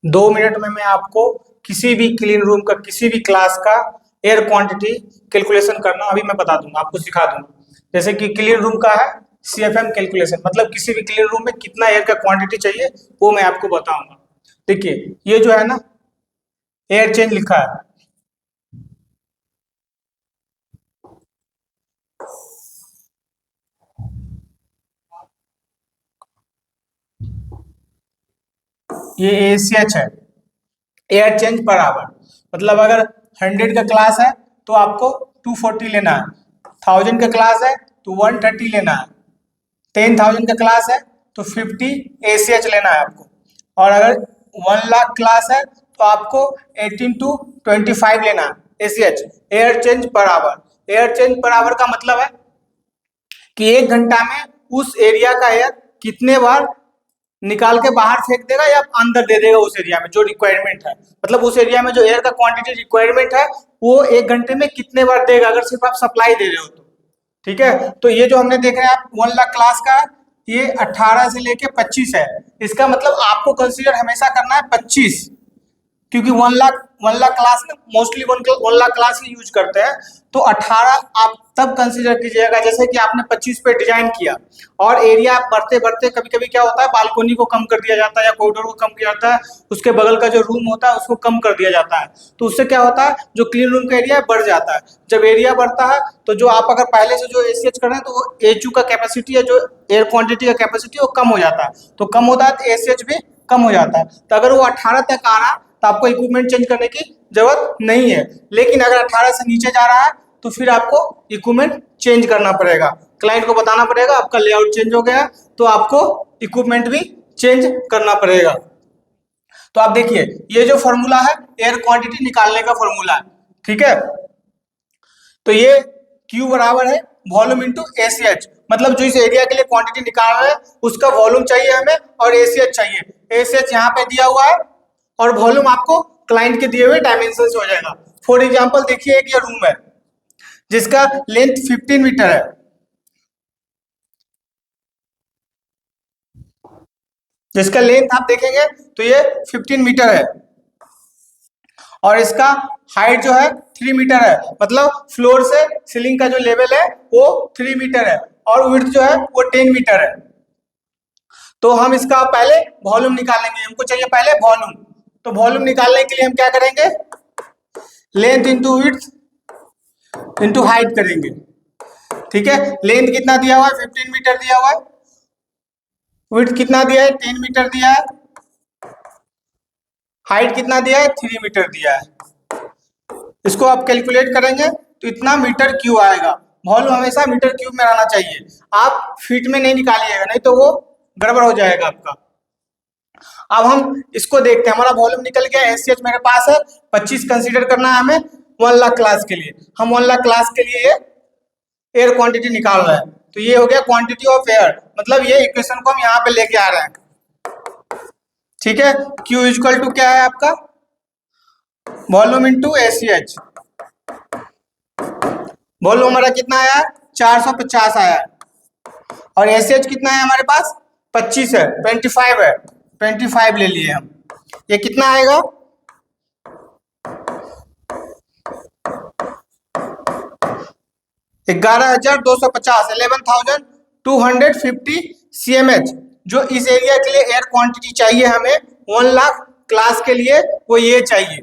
2 minute में मैं आपको किसी भी क्लीन रूम का, किसी भी क्लास का एयर क्वांटिटी कैलकुलेशन करना अभी मैं बता दूंगा, आपको सिखा दूंगा। जैसे कि क्लीन रूम का है CFM कैलकुलेशन, मतलब किसी भी क्लीन रूम में कितना एयर का क्वांटिटी चाहिए वो मैं आपको बताऊंगा। देखिए ये जो है ना, एयर चेंज लिखा है, ये ACH है, एयर चेंज पर आवर। मतलब अगर 100 का क्लास है तो आपको 240 लेना है, 1000 का क्लास है तो 130 लेना है, 10,000 का क्लास है तो 50 ACH लेना है आपको, और अगर 1 लाख क्लास है तो आपको 18 to 25 लेना है ACH, air change per hour. Air change per hour का मतलब है कि 1 घंटा में उस एरिया का एयर कितने बार निकाल के बाहर फेंक देगा या अंदर दे देगा उस एरिया में जो रिक्वायरमेंट है। मतलब उस एरिया में जो एयर का क्वांटिटी रिक्वायरमेंट है वो 1 घंटे में कितने बार देगा, अगर सिर्फ आप सप्लाई दे रहे हो तो। ठीक है, तो ये जो हमने देख रहे हैं आप 1 लाख क्लास का, ये 18 से लेके 25 है। इसका मतलब आपको कंसीडर हमेशा करना है 25, क्योंकि 1 लाख क्लास में मोस्टली 1 लाख क्लास ही यूज करते हैं। तो 18 आप तब कंसीडर कीजिएगा जैसे कि आपने 25 पे डिजाइन किया और एरिया बढ़ते बढ़ते कभी कभी क्या होता है, बालकोनी को कम कर दिया जाता है या कॉरिडोर को कम किया जाता है, उसके बगल का जो रूम होता है उसको कम कर दिया जाता है। तो उससे क्या होता है, जो क्लीन रूम का एरिया बढ़ जाता है। जब एरिया बढ़ता है तो जो आप अगर पहले से जो ACH कर रहे हैं तो वो HU का कैपेसिटी है, जो एयर क्वांटिटी का कैपेसिटी वो कम हो जाता है, तो कम होता है तो ACH भी कम हो जाता है। तो अगर वो 18 तक आ रहा है तो आपको इक्विपमेंट चेंज करने की जरूरत नहीं है, लेकिन अगर 18 से नीचे जा रहा है तो फिर आपको इक्विपमेंट चेंज करना पड़ेगा। क्लाइंट को बताना पड़ेगा आपका लेआउट चेंज हो गया, तो आपको इक्विपमेंट भी चेंज करना पड़ेगा। तो आप देखिए ये जो फॉर्मूला है एयर क्वांटिटी निकालने का फॉर्मूला है, ठीक है। तो ये Q बराबर है वॉल्यूम इंटू ACH, मतलब जो इस एरिया के लिए क्वांटिटी निकाल रहे हैं उसका वॉल्यूम चाहिए हमें और ACH चाहिए। ACH यहाँ पे दिया हुआ है और वॉल्यूम आपको क्लाइंट के दिए हुए डायमेंशन से हो जाएगा। फॉर एग्जांपल देखिए एक ये रूम है जिसका लेंथ 15 मीटर है, जिसका लेंथ आप देखेंगे तो ये 15 मीटर है और इसका हाइट जो है 3 मीटर है, मतलब फ्लोर से सीलिंग का जो लेवल है वो 3 मीटर है और विड्थ जो है वो 10 मीटर है। तो हम इसका पहले वॉल्यूम निकालेंगे, हमको चाहिए पहले वॉल्यूम। तो वॉल्यूम निकालने के लिए हम क्या करेंगे, length into width into height करेंगे। ठीक है, लेंथ कितना दिया हुआ है 15 मीटर दिया हुआ है, विड्थ कितना दिया है 10 मीटर दिया है, हाइट कितना दिया है 3 मीटर दिया है। इसको आप कैलकुलेट करेंगे तो इतना मीटर क्यूब आएगा। वॉल्यूम हमेशा मीटर क्यूब में रहना चाहिए, आप फीट में नहीं निकालिएगा, नहीं तो वो गड़बड़ हो जाएगा आपका। अब हम इसको देखते हैं, हमारा वॉल्यूम निकल गया, ACH मेरे पास है 25 कंसीडर करना है हमें 1 लाख क्लास के लिए। हम 1 लाख क्लास के लिए ये एयर क्वांटिटी निकाल रहे हैं, तो ये हो गया क्वांटिटी ऑफ एयर, मतलब ये इक्वेशन को हम यहाँ पे लेके आ रहे हैं। ठीक है, Q इक्वल टू क्या है आपका, वॉल्यूम इंटू ACH। वॉल्यूम हमारा कितना आया, 450 आया है और ACH कितना है हमारे पास 25 है, 25 है, 25 ले लिए हम। ये कितना आएगा, $11,250, 11,250 CMH, जो इस एरिया के लिए एयर क्वांटिटी चाहिए हमें 1 लाख क्लास के लिए, वो ये चाहिए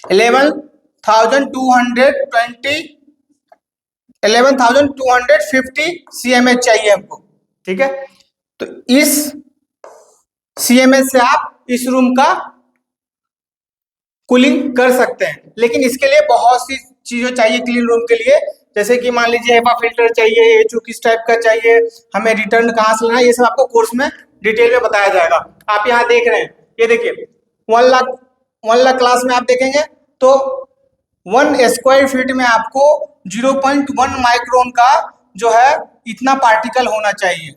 11,250 CMH चाहिए हमको। ठीक है, तो इस CMH से आप इस रूम का कूलिंग कर सकते हैं, लेकिन इसके लिए बहुत सी चीजें चाहिए क्लीन रूम के लिए, जैसे कि मान लीजिए HEPA फिल्टर चाहिए, HU किस टाइप का चाहिए, हमें रिटर्न कहाँ से लेना है, ये सब आपको कोर्स में डिटेल में बताया जाएगा। आप यहाँ देख रहे हैं, ये देखिए 1 लाख क्लास में आप देखेंगे तो 1 स्क्वायर फीट में आपको 0.1 माइक्रोन का जो है इतना पार्टिकल होना चाहिए।